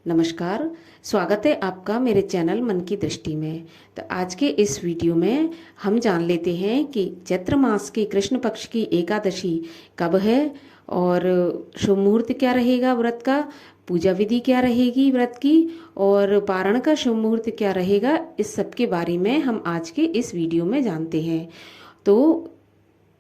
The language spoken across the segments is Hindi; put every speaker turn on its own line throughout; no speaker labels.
नमस्कार। स्वागत है आपका मेरे चैनल मन की दृष्टि में। तो आज के इस वीडियो में हम जान लेते हैं कि चैत्र मास की कृष्ण पक्ष की एकादशी कब है और शुभ मुहूर्त क्या रहेगा व्रत का, पूजा विधि क्या रहेगी व्रत की और पारण का शुभ मुहूर्त क्या रहेगा। इस सब के बारे में हम आज के इस वीडियो में जानते हैं। तो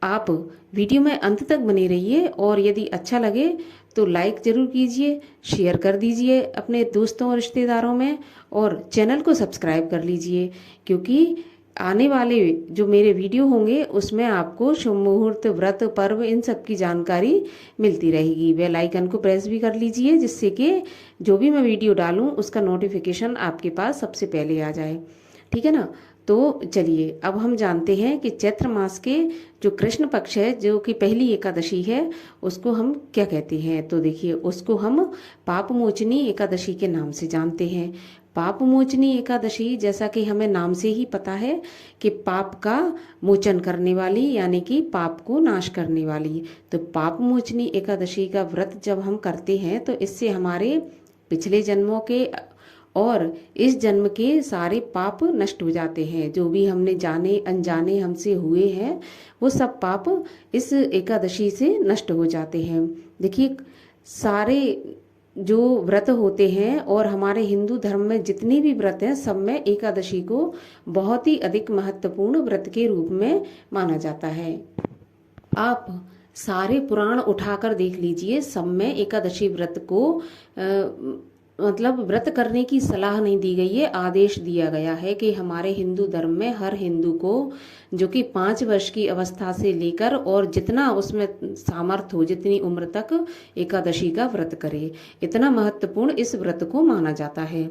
आप वीडियो में अंत तक बने रहिए और यदि अच्छा लगे तो लाइक ज़रूर कीजिए, शेयर कर दीजिए अपने दोस्तों और रिश्तेदारों में और चैनल को सब्सक्राइब कर लीजिए, क्योंकि आने वाले जो मेरे वीडियो होंगे उसमें आपको शुभ मुहूर्त, व्रत, पर्व इन सब की जानकारी मिलती रहेगी। बेल आइकन को प्रेस भी कर लीजिए जिससे कि जो भी मैं वीडियो डालूं उसका नोटिफिकेशन आपके पास सबसे पहले आ जाए। ठीक है ना। तो चलिए अब हम जानते हैं कि चैत्र मास के जो कृष्ण पक्ष है, जो कि पहली एकादशी है, उसको हम क्या कहते हैं। तो देखिए, उसको हम पाप मोचनी एकादशी के नाम से जानते हैं। पाप मोचनी एकादशी, जैसा कि हमें नाम से ही पता है कि पाप का मोचन करने वाली, यानी कि पाप को नाश करने वाली। तो पाप मोचनी एकादशी का व्रत जब हम करते हैं तो इससे हमारे पिछले जन्मों के और इस जन्म के सारे पाप नष्ट हो जाते हैं। जो भी हमने जाने अनजाने हमसे हुए हैं वो सब पाप इस एकादशी से नष्ट हो जाते हैं। देखिए, सारे जो व्रत होते हैं और हमारे हिंदू धर्म में जितने भी व्रत हैं सब में एकादशी को बहुत ही अधिक महत्वपूर्ण व्रत के रूप में माना जाता है। आप सारे पुराण उठाकर देख लीजिए, सब में एकादशी व्रत को मतलब व्रत करने की सलाह नहीं दी गई है, आदेश दिया गया है कि हमारे हिंदू धर्म में हर हिंदू को, जो कि 5 वर्ष की अवस्था से लेकर और जितना उसमें सामर्थ्य हो, जितनी उम्र तक एकादशी का व्रत करे। इतना महत्वपूर्ण इस व्रत को माना जाता है।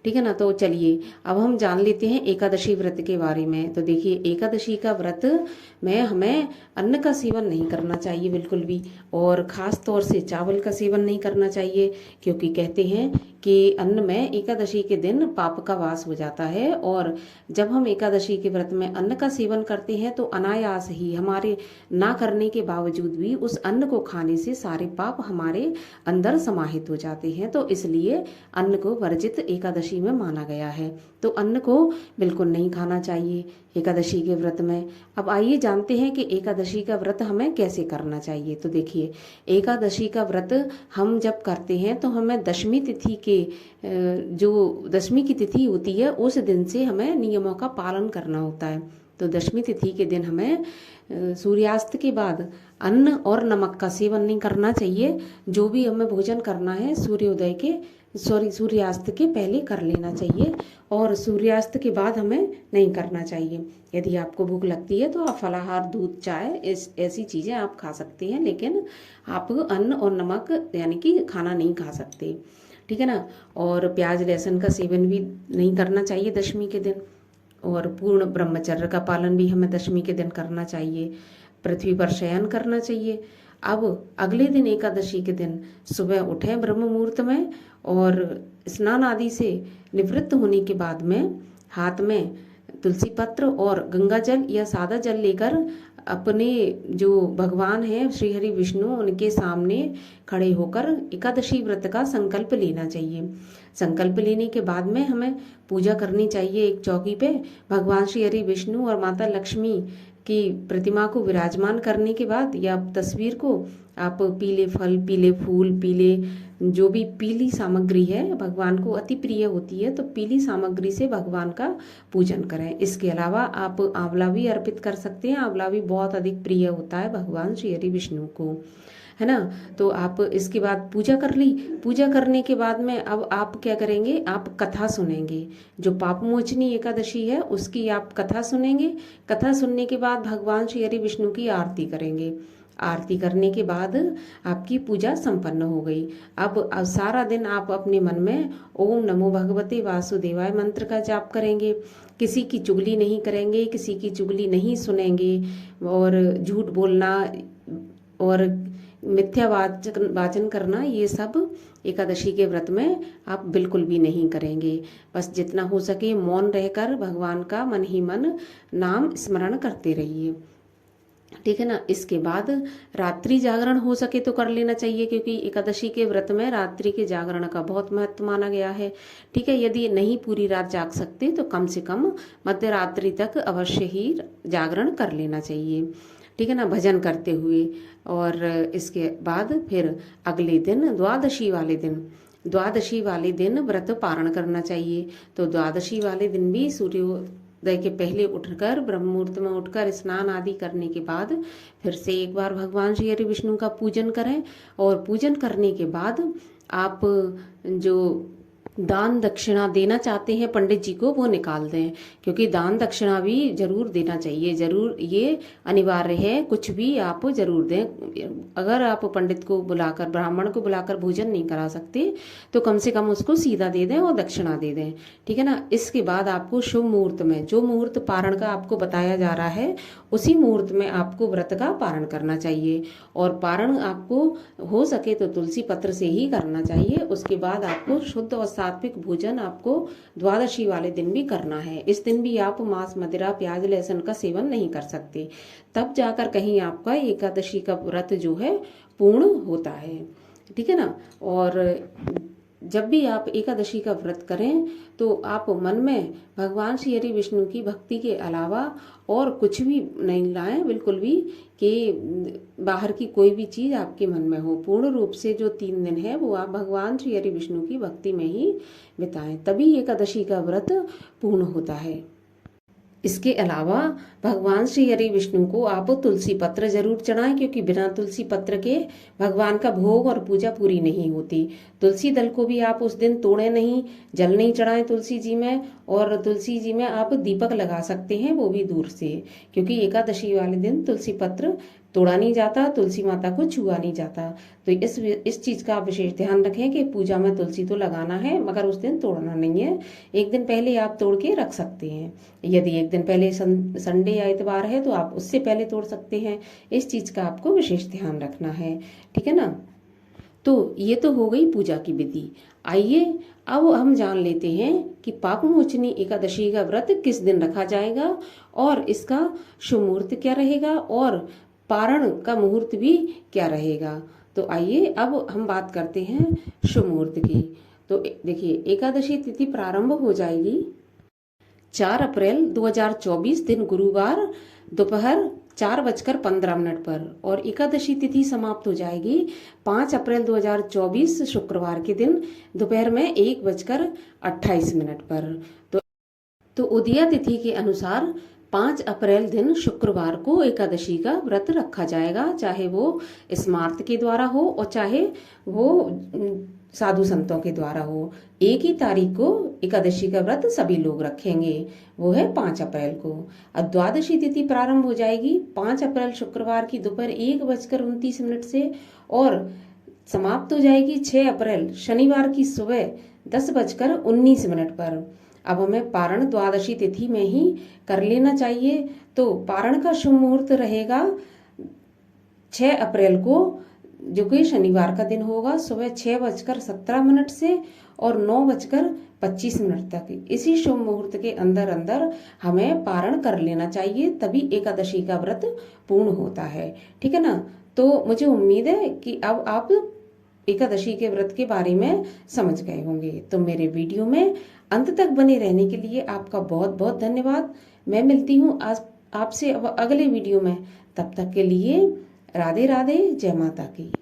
ठीक है ना। तो चलिए अब हम जान लेते हैं एकादशी व्रत के बारे में। तो देखिए, एकादशी का व्रत में हमें अन्न का सेवन नहीं करना चाहिए बिल्कुल भी, और ख़ास तौर से चावल का सेवन नहीं करना चाहिए, क्योंकि कहते हैं कि अन्न में एकादशी के दिन पाप का वास हो जाता है। और जब हम एकादशी के व्रत में अन्न का सेवन करते हैं तो अनायास ही, हमारे ना करने के बावजूद भी, उस अन्न को खाने से सारे पाप हमारे अंदर समाहित हो जाते हैं। तो इसलिए अन्न को वर्जित एकादशी में माना गया है। तो अन्न को बिल्कुल नहीं खाना चाहिए एकादशी के व्रत में। अब आइए जानते हैं कि एकादशी का व्रत हमें कैसे करना चाहिए। तो देखिए, एकादशी का व्रत हम जब करते हैं तो हमें दशमी तिथि के जो दशमी की तिथि होती है उस दिन से हमें नियमों का पालन करना होता है। तो दशमी तिथि के दिन हमें सूर्यास्त के बाद अन्न और नमक का सेवन नहीं करना चाहिए। जो भी हमें भोजन करना है सूर्यास्त के पहले कर लेना चाहिए और सूर्यास्त के बाद हमें नहीं करना चाहिए। यदि आपको भूख लगती है तो आप फलाहार, दूध, चाय, ऐसी चीज़ें आप खा सकते हैं, लेकिन आप अन्न और नमक यानी कि खाना नहीं खा सकते। ठीक है ना। और प्याज लहसुन का सेवन भी नहीं करना चाहिए दशमी के दिन, और पूर्ण ब्रह्मचर्य का पालन भी हमें दशमी के दिन करना चाहिए। पृथ्वी पर शयन करना चाहिए। अब अगले दिन एकादशी के दिन सुबह उठें ब्रह्म मुहूर्त में और स्नान आदि से निवृत्त होने के बाद में हाथ में तुलसी पत्र और गंगा जल या सादा जल लेकर अपने जो भगवान हैं श्री हरि विष्णु, उनके सामने खड़े होकर एकादशी व्रत का संकल्प लेना चाहिए। संकल्प लेने के बाद में हमें पूजा करनी चाहिए एक चौकी पे। भगवान श्री हरि विष्णु और माता लक्ष्मी की प्रतिमा को विराजमान करने के बाद या तस्वीर को आप पीले फल, पीले फूल, पीले जो भी पीली सामग्री है, भगवान को अति प्रिय होती है, तो पीली सामग्री से भगवान का पूजन करें। इसके अलावा आप आंवला भी अर्पित कर सकते हैं। आंवला भी बहुत अधिक प्रिय होता है भगवान श्री हरि विष्णु को, है ना। तो आप इसके बाद पूजा कर ली। पूजा करने के बाद में अब आप क्या करेंगे, आप कथा सुनेंगे। जो पाप मोचनी एकादशी है उसकी आप कथा सुनेंगे। कथा सुनने के बाद भगवान श्री हरि विष्णु की आरती करेंगे। आरती करने के बाद आपकी पूजा संपन्न हो गई। अब सारा दिन आप अपने मन में ओम नमो भगवते वासुदेवाय मंत्र का जाप करेंगे। किसी की चुगली नहीं करेंगे, किसी की चुगली नहीं सुनेंगे, और झूठ बोलना और मिथ्या वाचन करना, ये सब एकादशी के व्रत में आप बिल्कुल भी नहीं करेंगे। बस जितना हो सके मौन रहकर भगवान का मन ही मन नाम स्मरण करते रहिए। ठीक है ना। इसके बाद रात्रि जागरण हो सके तो कर लेना चाहिए, क्योंकि एकादशी के व्रत में रात्रि के जागरण का बहुत महत्व माना गया है। ठीक है, यदि नहीं पूरी रात जाग सकते तो कम से कम मध्य रात्रि तक अवश्य ही जागरण कर लेना चाहिए। ठीक है ना, भजन करते हुए। और इसके बाद फिर अगले दिन द्वादशी वाले दिन व्रत पारण करना चाहिए। तो द्वादशी वाले दिन भी सूर्योदय के पहले उठकर, ब्रह्म मुहूर्त में उठकर स्नान आदि करने के बाद फिर से एक बार भगवान श्री हरि विष्णु का पूजन करें। और पूजन करने के बाद आप जो दान दक्षिणा देना चाहते हैं पंडित जी को, वो निकाल दें, क्योंकि दान दक्षिणा भी जरूर देना चाहिए, जरूर, ये अनिवार्य है। कुछ भी आप जरूर दें। अगर आप पंडित को बुलाकर, ब्राह्मण को बुलाकर भोजन नहीं करा सकते तो कम से कम उसको सीधा दे दें और दक्षिणा दे दें। ठीक है ना। इसके बाद आपको शुभ मुहूर्त में, जो मुहूर्त पारण का आपको बताया जा रहा है, उसी मुहूर्त में आपको व्रत का पारण करना चाहिए। और पारण आपको हो सके तो तुलसी पत्र से ही करना चाहिए। उसके बाद आपको शुद्ध और सात्विक भोजन आपको द्वादशी वाले दिन भी करना है। इस दिन भी आप मांस, मदिरा, प्याज, लहसुन का सेवन नहीं कर सकते। तब जाकर कहीं आपका एकादशी का व्रत जो है पूर्ण होता है। ठीक है ना। और जब भी आप एकादशी का व्रत करें तो आप मन में भगवान श्री हरि विष्णु की भक्ति के अलावा और कुछ भी नहीं लाएं, बिल्कुल भी, कि बाहर की कोई भी चीज़ आपके मन में हो। पूर्ण रूप से जो 3 दिन है वो आप भगवान श्री हरि विष्णु की भक्ति में ही बिताएं, तभी एकादशी का व्रत पूर्ण होता है। इसके अलावा भगवान श्री हरि विष्णु को आप तुलसी पत्र जरूर चढ़ाएं, क्योंकि बिना तुलसी पत्र के भगवान का भोग और पूजा पूरी नहीं होती। तुलसी दल को भी आप उस दिन तोड़े नहीं, जल नहीं चढ़ाएं तुलसी जी में। और तुलसी जी में आप दीपक लगा सकते हैं, वो भी दूर से, क्योंकि एकादशी वाले दिन तुलसी पत्र तोड़ा नहीं जाता, तुलसी माता को छुआ नहीं जाता। तो इस चीज का आप विशेष ध्यान रखें कि पूजा में तुलसी तो लगाना है, मगर उस दिन तोड़ना नहीं है। एक दिन पहले आप तोड़ के रख सकते हैं। यदि एक दिन पहले संडे या इतवार है तो आप उससे पहले तोड़ सकते हैं। इस चीज का आपको विशेष ध्यान रखना है। ठीक है ना। तो ये तो हो गई पूजा की विधि। आइए अब हम जान लेते हैं कि पापमोचनी एकादशी का व्रत किस दिन रखा जाएगा और इसका शुभ मुहूर्त क्या रहेगा और पारण का मुहूर्त भी क्या रहेगा। तो आइए अब हम बात करते हैं शुभ मुहूर्त की। तो देखिए, एकादशी तिथि प्रारंभ हो जाएगी 4 अप्रैल 2024 दिन गुरुवार दोपहर 4:15 पर, और एकादशी तिथि समाप्त हो जाएगी 5 अप्रैल 2024 शुक्रवार के दिन दोपहर में 1:28 पर। तो उदया तिथि के अनुसार 5 अप्रैल दिन शुक्रवार को एकादशी का व्रत रखा जाएगा, चाहे वो स्मार्त के द्वारा हो और चाहे वो साधु संतों के द्वारा हो। एक ही तारीख को एकादशी का व्रत सभी लोग रखेंगे, वो है 5 अप्रैल को। अब द्वादशी तिथि प्रारंभ हो जाएगी 5 अप्रैल शुक्रवार की दोपहर 1:29 से और समाप्त हो जाएगी 6 अप्रैल शनिवार की सुबह 10:19 पर। अब हमें पारण द्वादशी तिथि में ही कर लेना चाहिए। तो पारण का शुभ मुहूर्त रहेगा 6 अप्रैल को, जो कि शनिवार का दिन होगा, सुबह 6:17 से और 9:25 तक। इसी शुभ मुहूर्त के अंदर अंदर हमें पारण कर लेना चाहिए, तभी एकादशी का व्रत पूर्ण होता है। ठीक है ना। तो मुझे उम्मीद है कि अब आप एकादशी के व्रत के बारे में समझ गए होंगे। तो मेरे वीडियो में अंत तक बने रहने के लिए आपका बहुत बहुत धन्यवाद। मैं मिलती हूँ आज आपसे अब अगले वीडियो में। तब तक के लिए राधे राधे, जय माता की।